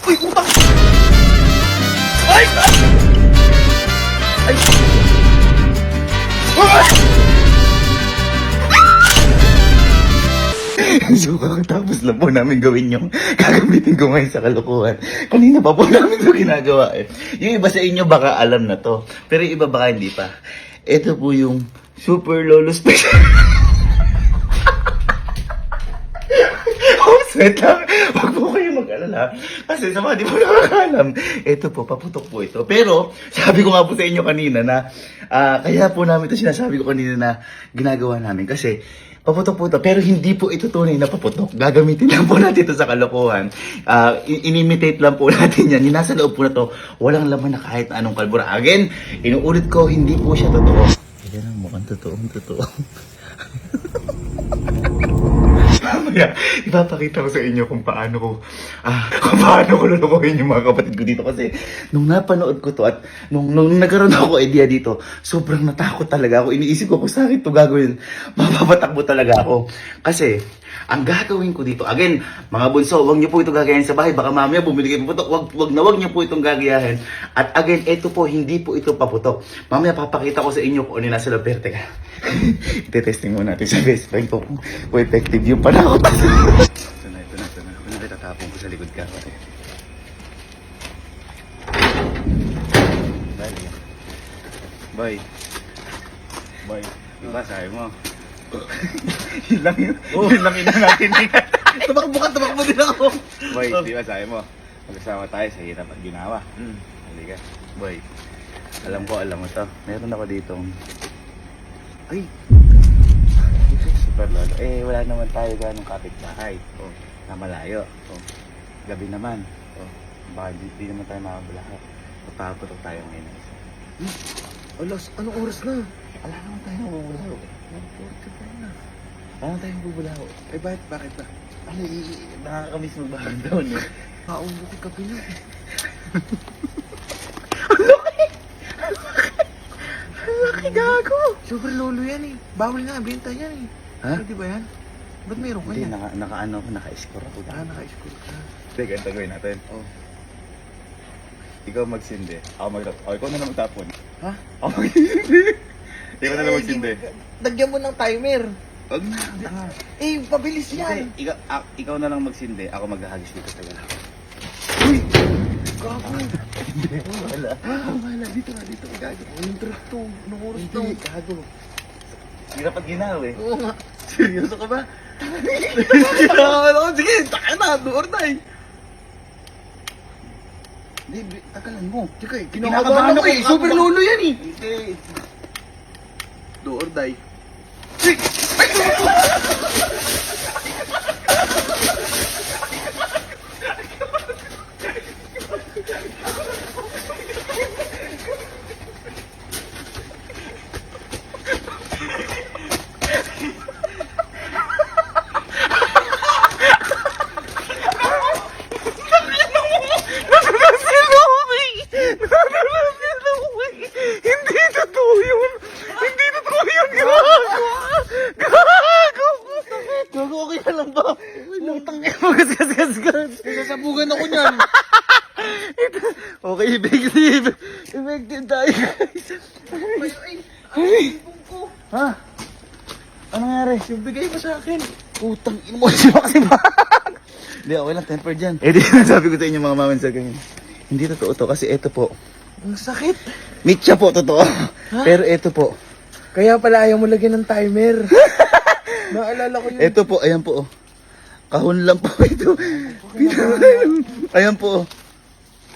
Uy, utang! Ay! Ay! So, kakatapos lang po namin gawin yung gagamitin ko ngayon sa kalokohan. Kanina pa po namin ito ginagawa eh. Yung iba sa inyo baka alam na to, pero yung iba baka hindi pa. Ito po yung Super Lolo Special. Oh, sweat lang. Huwag po kayo mag-alala. Kasi sa mga di po nakakalam, ito po, paputok po ito. Pero, sabi ko nga po sa inyo kanina na, kaya po namin ito sinasabi ko kanina na ginagawa namin. Kasi, paputok po ito. Pero hindi po ito tunay na paputok. Gagamitin lang po natin ito sa kalokohan. Inimitate lang po natin yan. Yung nasa loob po na to, walang laman na kahit anong kalbura. Again, inuulit ko, hindi po siya totoo. Yan ang mukhang totoo. Mamaya, ipapakita ko sa inyo kung paano ko lulukuhin yung mga kapatid ko dito kasi nung napanood ko to at nung nagkaroon ako idea dito, sobrang natakot talaga ako. Iniisip ko kung saan ito gagawin. Mapapatakbo talaga ako. Kasi, ang gagawin ko dito, again, mga bunso, huwag niyo po ito gagayahin sa bahay. Baka mamaya bumili kayo paputok. Huwag niyo po itong gagayahin. At again, ito po, hindi po ito paputok. Mamaya papakita ko sa inyo kung ano yung nasa loob. Teka, ite-testing mo natin sa best friend ko kung effective yung panakot. Ito na. Kung natatapon ko sa likod ka. Bye. Diba, sabi mo? Yun lang natin. Tumakbo din ako. Boy, di ba sabi mo? Magkasama tayo sa hirap at ginawa. Halika. Boy, alam mo to. Meron ako dito. Ay! Super lolo. Wala naman tayo ganong kapitbahay. Na malayo. Gabi naman. Baka di naman tayo makabulahat. Papaputok tayo ngayon. Alas, anong oras na? Wala naman tayo mabubulaho. Wala naman tayo mabubulaho. Bakit ba? Nakakamiss magbahan doon eh. Paumbuki ka pina. Laki gago! Super lolo yan eh. Bawal nga, benta yan eh. Ha? Di ba yan? Ba't meron ka Hindi, yan? naka-score ako dahil. Naka-school ka. Sige, ganito gawin natin. Ikaw magsindi. Ako ikaw na lang magtapon. Ha? Ako magsindi. Ikaw na lang magsindi. Dagyan mo ng timer. Wag na. Pabilis yan. Ikaw na lang magsindi. Ako maghahagis dito sa gala. Gago. Wala. Wala, dito na. Gago. Anong trip to? Anong oras to? Hindi, gago. Hirap at ginaw eh. Oo nga. Seryoso ka ba? Sige, tayo na. Door na eh. Hindi, tagalan mo. Sige, Kinakabahan ako eh. Super lolo yan eh. Hindi. Do or die. Gago, okay na lang ba? Lutang niya, magasgasgasgas. Sasabugan ako niyan. Okay, effective. Effective tayo, guys. Ha? Ano nangyari? Yung bigay mo sa akin. Utang ino mo si Maxi ba? Hindi, okay lang, temper dyan. Di sabi ko sa inyo mga maman sa ganyan. Hindi totoo to kasi ito po. Ang sakit. Mitya po, totoo. Pero ito po. Kaya pala ayaw mo lagyan ng timer. Naalala ko yun. Ito po, ayan po. Kahon lang po ito. Ayan po.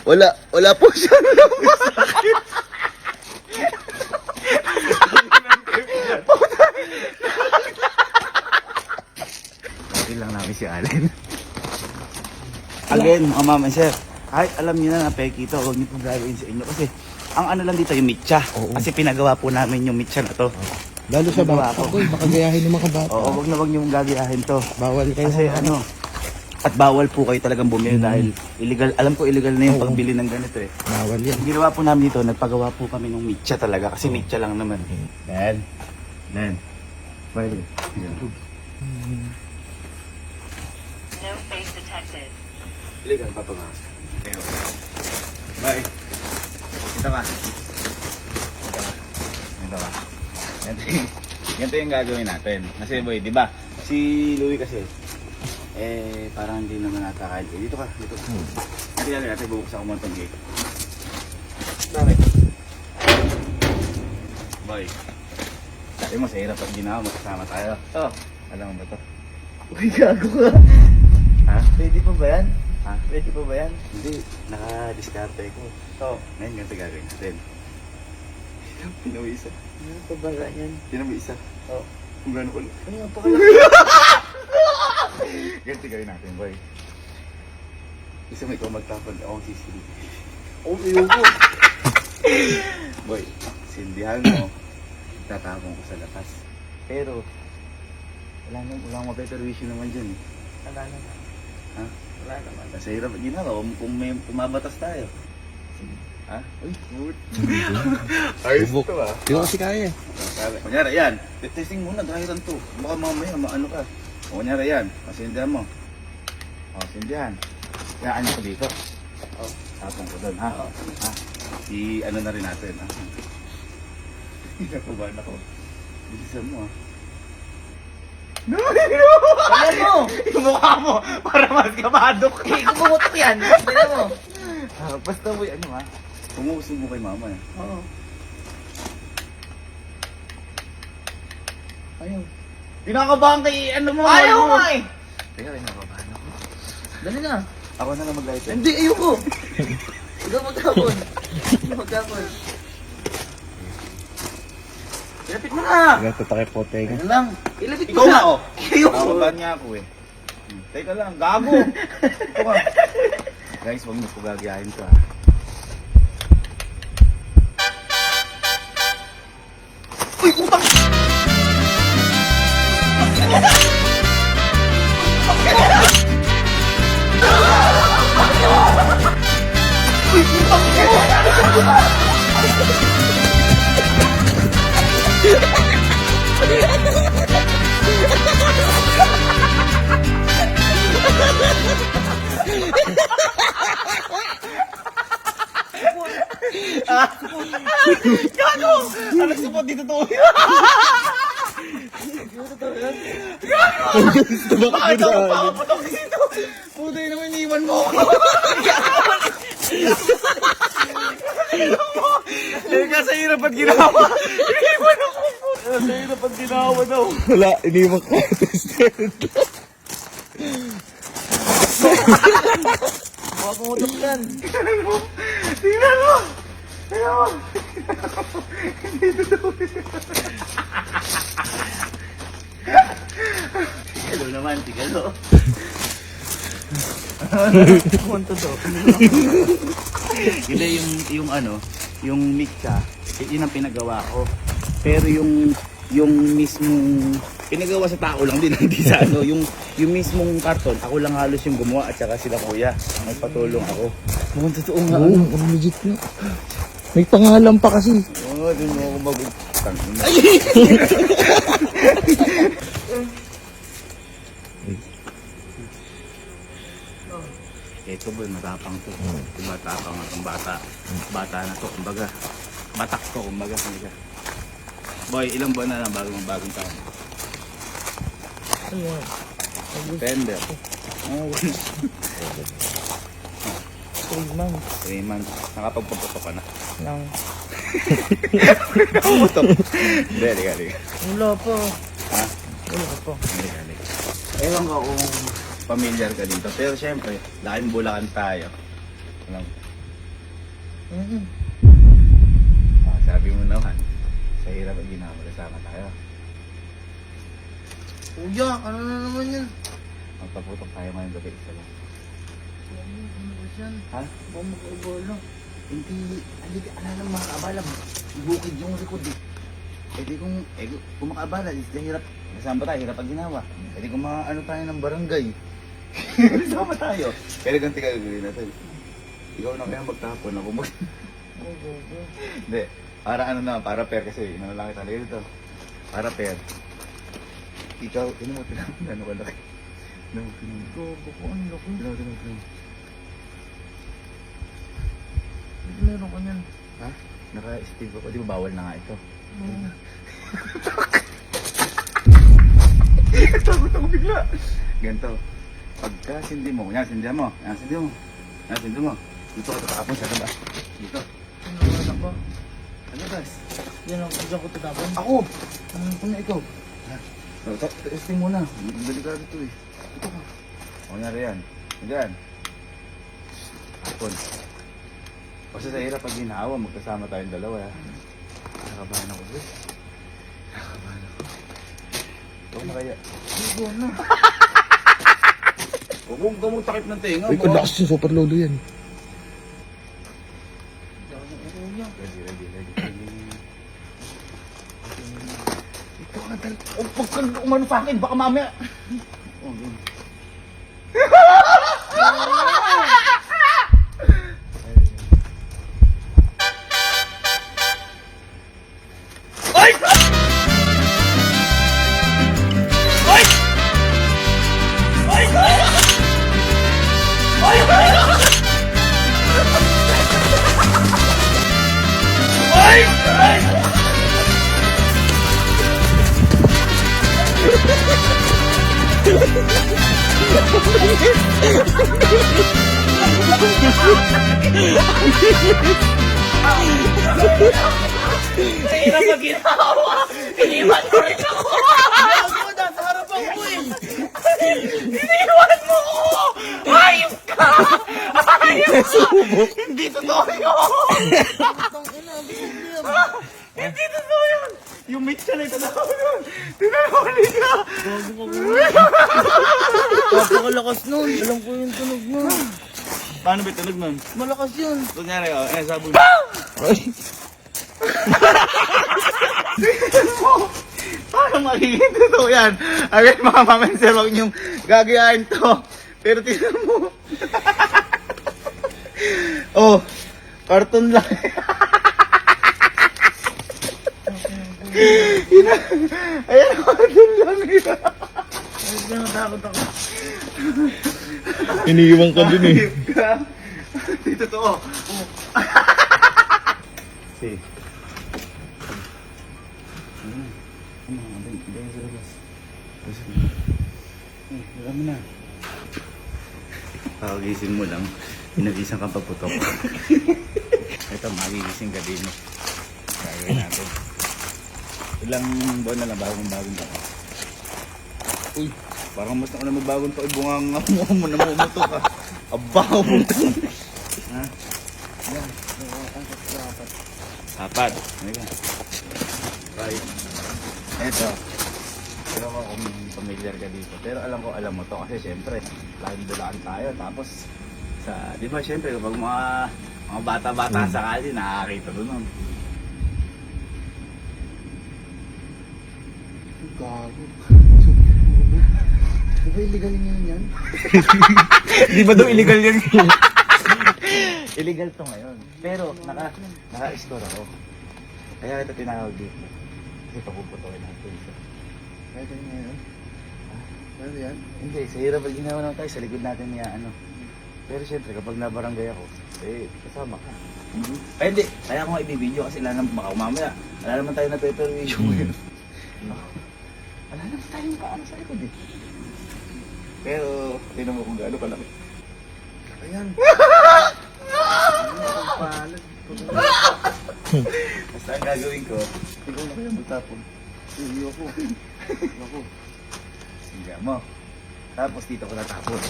Wala po siya. Bakit lang namin si Allen. Again, mga mama and sir, kahit alam niyo na peki ito, huwag niyo pong gagawin sa inyo kasi ang ano lang dito yung mitya. Kasi pinagawa po namin yung mitya na to. Lalo sa Nagawa bata ko. ko, baka gayahin ng mga bata. Oo, wag niyo gagayahin to. Bawal kayo. Kasi ano, at bawal po kayo talagang bumili dahil illegal, alam ko illegal na yung pagbili ng ganito eh. Bawal yan. Ang ginawa po namin dito, nagpagawa po kami ng mitya talaga kasi mitya lang naman. Then, bye. No face detected. Illegal pa pa. Tayo. Bye. Ito ka. Ganito yung gagawin natin. Kasi boy, di ba? Si Louie kasi, parang hindi naman natakain. Dito ka, dito ka. Hindi gagawin natin, bubuksan ko mo itong gate. Bakit? Boy, sabi mo sa hirap pag ginawa, magkasama tayo. Oh. Alam mo ba ito? Uy, gago ka. Ha? Pwede pa ba yan? Ha? Pwede pa ba yan? Hindi, naka-discarte ko. Oo. Ngayon, ganito gagawin natin. Sino mo isa? Ano pa ba yan? Sino mo isa? Oo. Kung gano'n ko. Ano nga pa kalaki? Ganito gawin natin, boy. Gusto mo ikaw magtapon, ako sisilip. Oh, ayoko. Boy, sindihan mo, tatapon ko sa labas. Pero, wala akong mapeperwisyo naman dyan eh. Wala naman. Ha? Wala naman. Kasi hirap ginawa kung may pumabatas tayo. Ha? Uy, good. Ayos to ah. Hindi ko kasi kaya. Kunyari yan, testing muna, dry run to. Baka mamaya maano ka. Kunyari yan, masindihan mo. Sindihan. Kaya ano ko dito? Tapon ko doon, ha? Ha? I-ano na rin natin, ha? Inakubahan ako. Bilisan mo, ha? Alam mo! Yung mukha mo, para mas kabado ka. Ikaw bumutok yan. Tignan mo. Basta mo, ano ha? Umuusog mo kay mama, eh. Oo. Ayaw. Pinakabahan kay ano mo. Ayaw nga eh. Teka, kinakabahan ako. Dali na. Ako na lang mag-lighter. Hindi, ayoko. Ikaw magkapon. Ikaw magkapon. Ilapit mo na. Ito takipote ka. Ano lang? Ilapit mo Ikaw na. nga, oh. Ayoko. Nakabahan niya ako, eh. Teka lang, gago. Ito ka. Guys, huwag mo ko gagayahin ko, ha. Uy, utang! Gago! Ano support dito to? Bakit ako papaputok dito? Puto yun naman iniwan mo. Kasi hirap at ginawa. Iniwan ako. Kasi hirap at ginawa daw. Wala, iniwan ko. Tested. Baka pumutok yan. Tingnan mo. Tingnan mo. Tingnan mo. Dito daw. Tigalo naman, tigalo. Punto to. Hindi, yung ano, yung mixer, yun ang pinagawa ko. Pero yung mismong pinagawa sa tao lang din, hindi sa ano, yung mismong karton, ako lang halos yung gumawa at saka sila kuya. Nagpatulong ako. Mukhang totoo nga. Oo, legit na. May pangalan pa kasi. Oo, dun mo ako mag-utang. Ito boy, matapang to. Matapang ang bata. Bata na to, kumbaga. Batak to, kumbaga. Boy, ilang buwan na lang bagong taon. Ano yan? September. Oh, 3 months 3 months. Nakapagpaputok ka na. lang. Nakaputok. Hindi, liga. Wala pa. Ha? Wala pa. Liga. Ewan ko kung familiar ka dito. Pero syempre, laking Bulacan tayo. Alam mo. Sabi mo naman, sa hirap ang ginawa, kasama tayo. Kuya, ano na naman yan? Magpaputok tayo ngayong gabi, isa lang. Ano ba yan? Ha? Baka mag-ubalo. Hindi, alala mo makakabala mo. Ibukid yung likod eh. Kung makakabala, hirap. Kasama tayo, hirap ang ginawa. Kung ano tayo ng barangay. Kasama tayo. Pero ganti ka gagawin natin. Ikaw na kaya magtapon ako mag... Oh, gogo. Hindi. Para ano na, para pair kasi. Inalaki talaga dito. Para pair. Ikaw, mo, tinapon ano ka laki. Gogo ko, ang laki. Tinaw. meron ka niyan? Ha? Naka-Steve ako. Di ba bawal na nga ito? Takot ako bigla. Ganito. Pagka sindi mo, yan, sindihan mo. Yan, sindi mo. Yan, sindi mo. Dito ka tatapon sa labas. Dito. Ano anak ko? Sa labas. Yan ang diyan ko tatapon. Ako! Ano na ikaw? Ha? Testing muna. Delikado ito eh. Ito ka. Kunyari yan. Yan. Tapon. Kasi sa hirap pag ginawa, magkasama tayong dalawa. Nakakabahan ako. Nakakabahan ako. Huwag na kaya. Hindi na. Huwag mong takip ng tenga. Ay, kalakas yung super lolo yan. Ready. Ito ka dal. Huwag kang umano sa akin. Baka mamaya. Oh, yun. Hirap pag ginawa. Iniwan mo rin ako. Gago, nasa harapan ko eh. Iniwan mo ko. Hayop ka. Hayop ka. Hindi totoo yun. Hindi totoo yun. Yung mate siya na itanakaw yun. Tinahuli ka. Napakalakas nun. Alam ko yung tunog nun. Paano ba tunog nun? Malakas yun. Kunyari, sabi mo. Ay, Paano magiging totoo yan? Again, mga mamenser, huwag niyong gagayahin to. Pero tignan mo. Oh, karton lang. Ayan, karton lang yun. Ay, natakot ako. iniiwan ka dun eh. Ayop ka. Hindi totoo. Si. Wala mo na. Pakagising mo lang, pinagising kang pagputok. Ito, magigising ka din. Gagawin natin. Ilang buwan na lang bagong ka. Uy, parang mas ako na magbagong taon. Bunga mo namumuto ka. Abaw mo. Ha? Yan. Apat. Halika. Right. Eto. Pero ako kung familiar ka dito. Pero alam mo to kasi syempre, laging dulaan tayo. Tapos, di ba syempre kapag mga bata-bata sa kali, nakakita doon nun. Gago. Di ba illegal yun yan? Di ba daw illegal yan? Illegal to ngayon. Pero naka-score ako. Kaya ito tinawag dito. Kasi papuputokin natin. Pwede ngayon? Pwede yan? Hindi, sa hirap pag ginawa naman tayo, sa likod natin niya ano. Pero syempre, kapag nabarangay ako, kasama ka. Pwede. Kaya ako nga ibibideo kasi wala naman baka mamaya. Wala naman tayo na paper video ngayon. Wala naman tayo makaano sa likod eh. Pero, tinan mo kung gaano kalaki. Ayan. Palag. Basta ang gagawin ko, ikaw na kaya magtapon. Hindi ako. Ako. Sige mo. Tapos dito ko natapon.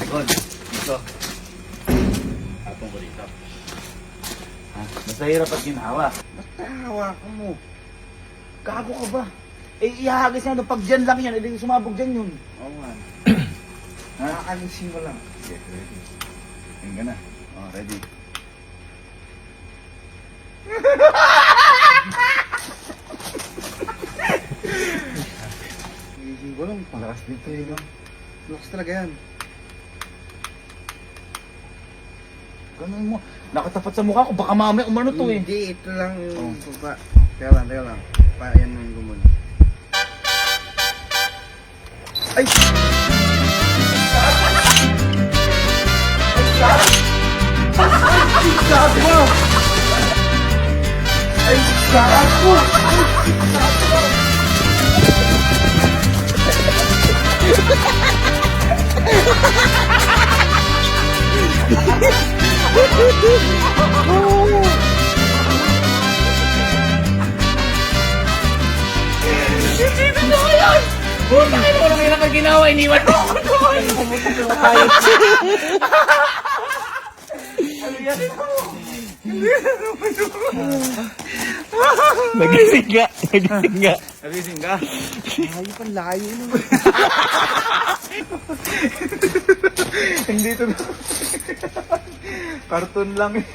Likod. Dito. Tapon ko dito. Ha? Basta hirap at ginawa. Basta hawakan mo. Gago ka ba? Ihahagis nga pag dyan lang yan, hindi sumabog dyan yun. Oo nga. Ha? Nakakalisin mo lang. Yes, ready. Ayun ka na. Oh, ready. Gising ko lang. Malakas dito yun. Lakas talaga yan. Ganun mo. Nakatapat sa mukha ko, baka mamaya umano to eh. Hindi, ito lang Oh. yung baba. Teka lang. Payan mo yung gumon. Ay! Ay! Gago! Hindi totoo yun! Puta kayo mo lang hirap ang ginawa, iniwan mo ako doon! Ano yan ito? Nagising ka. Nagising ka. Nagising ka? Layo pa, layo naman. Hindi ito. Cartoon lang eh.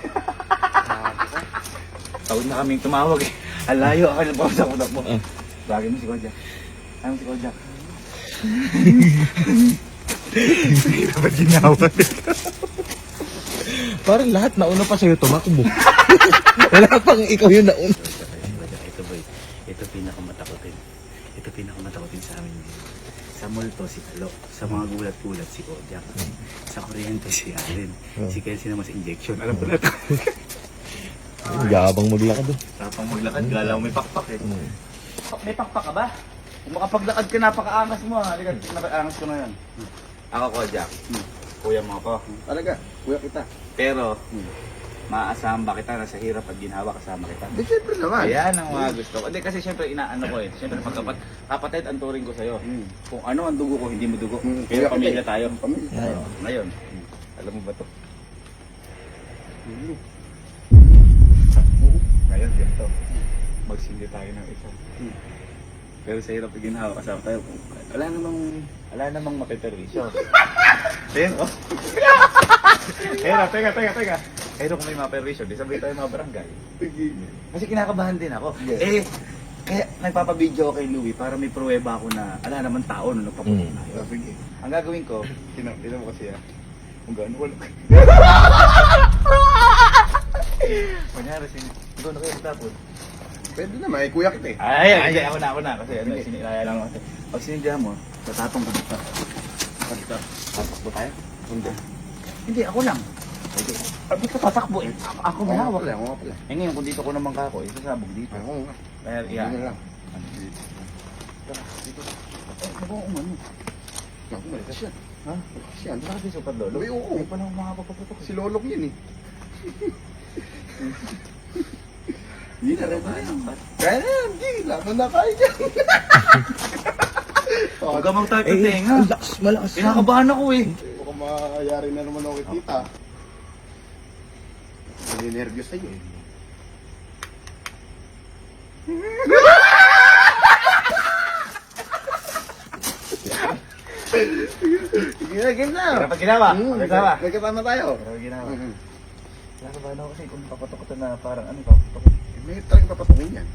Tawag na kaming tumawag eh. Ang layo, akala pa sa utak mo. Lagi mo si Kojak. Ayaw mo si Kojak. Hindi dapat ginawa. Parang lahat nauna pa sa'yo tumakbo. Wala pang ikaw yung nauna. Ito boy, ito pinakamatakotin. Ito pinakamatakotin sa amin. Sa multo si Talo, sa mga gulat-gulat si Kojak. Sa kuryente si Allen. Si Kelsey naman sa injection. Alam ko na ito. Gabang maglakad doon. Tapang maglakad, galaw may pakpak eh. May pakpak ka ba? Kung makapaglakad ka, napakaangas mo ha. Halika, napakaangas ko na yan. Ako, Kojak. Kuya mo ako. Talaga, kuya kita. Pero, maaasahan ba kita na sa hirap at ginhawa kasama kita? Di, syempre naman. Ayan ang mga gusto ko. Hindi kasi syempre inaano ko eh. Syempre kapatid ang turing ko sa'yo. Kung ano ang dugo ko, hindi mo dugo. Pero Kuya, pamilya tayo. Pamilya tayo. Ngayon, alam mo ba to? Ngayon, ganito. Magsindi tayo ng isa. Pero sa hirap at ginhawa kasama tayo. Wala namang makiperwisyo. Ayan, oh. Teka. Pero kung may maperwisyo, di sabay tayo mga barangay. Kasi kinakabahan din ako. Yes. Kaya nagpapabideo ako kay Louie para may pruweba ako na ala naman tao nung nagpapunta tayo. Sige. Ang gagawin ko, tinan mo kasi kung gaano wala. Kunyari, doon na kayo tapon. Pwede naman, eh, kuya kita eh. Ay, ako na. Kasi sinilaya lang ako. Pag sinindihan mo, tatapong ko dito. Dito. Tatakbo tayo? Hindi, ako lang. Hindi ka tatakbo eh. Ako Ako nga malawak. pala, ako nga pala. Eh ngayon, kung dito ko naman kako, isasabog dito. Ako nga. Kaya, Ano lang. Dito. Ako umano. Ako, malakas yan. Ha? Malakas yan. Bakit di super lolo? Uy, oo. Hindi pa naman makapapaputok. Si Lolok yun eh. Hindi na rin yan. Kaya na yan, di. Laman na kayo dyan. Huwag ka mang tayo tenga. Malakas. Pinakabahan ako eh. Baka mayari na naman ako kay tita. Naninervyos sa'yo eh. Sige na, game na. Pero pag ginawa, magkasama. Nagkasama tayo. Pero pag ginawa. Mhm. Pinakabahan ako kasi kung papatok ko na parang ano, papatok ko. May talagang papatukin yan.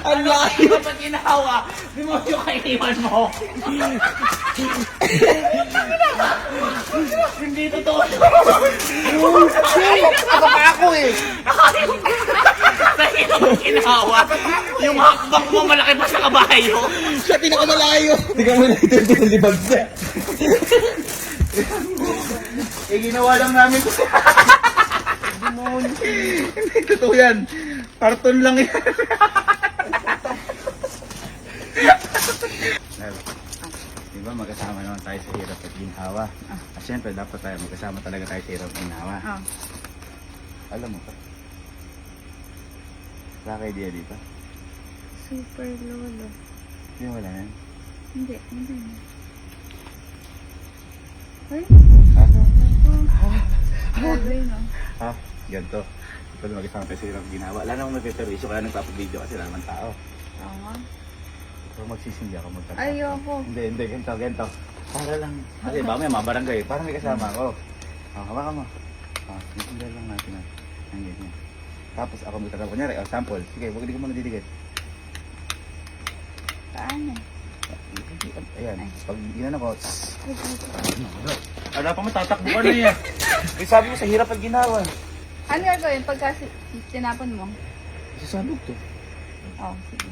Ang layo! Kapag ginawa, demonyo ka iniwan mo. Hindi totoo. Ako pa ako eh. Dahil ang ginawa, yung hakbang mo malaki pa sa kabayo. Siya pinakamalayo. Tingnan mo na ito yung libag siya. Eh, ginawa lang namin ito. Hindi totoo yan. Cartoon lang yan. Diba magkasama naman tayo sa hirap at ginhawa. At syempre dapat tayo magkasama talaga tayo sa hirap at ginhawa. Alam mo pa. Wala kayo idea dito? Super lolo. Hindi wala yan. Hindi. Ay? Okay no? Ha? Ganito. Ito na magkasama tayo sa hirap at ginhawa. Wala namang nagpe-perwisyo kaya nagpapabideo kasi wala naman tao. Tama. Pero magsisindi ako magtatapos. Ayoko. Hindi, ganito. Para lang. Kasi ba may mga barangay, para may kasama ako. Hawakan mo. Sisindi lang natin. Ang ganyan. Tapos ako magtagal. Kunyari, sample. Sige, huwag hindi ko muna didikit. Paano? Ayan. Pag ginano ko, Wait, wait. ala pa matatakbo ka na yan. Eh, sabi mo sa hirap pag ginawa. Ano gagawin pagka tinapon mo? Sasabog to. Oh, sige.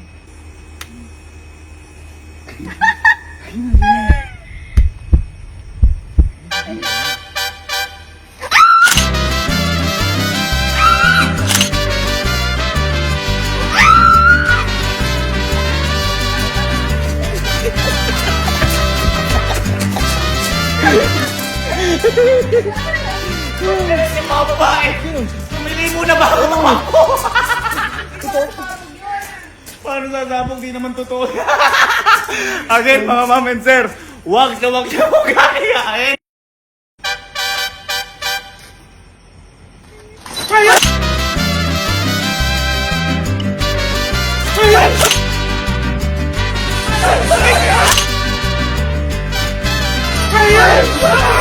Yung mga babae! Pumili muna ba ako tumakbo? Paano sasabog? Di naman totoo. Again, mga ma'am and sir, huwag na huwag niyo mong kakayain. Ayan!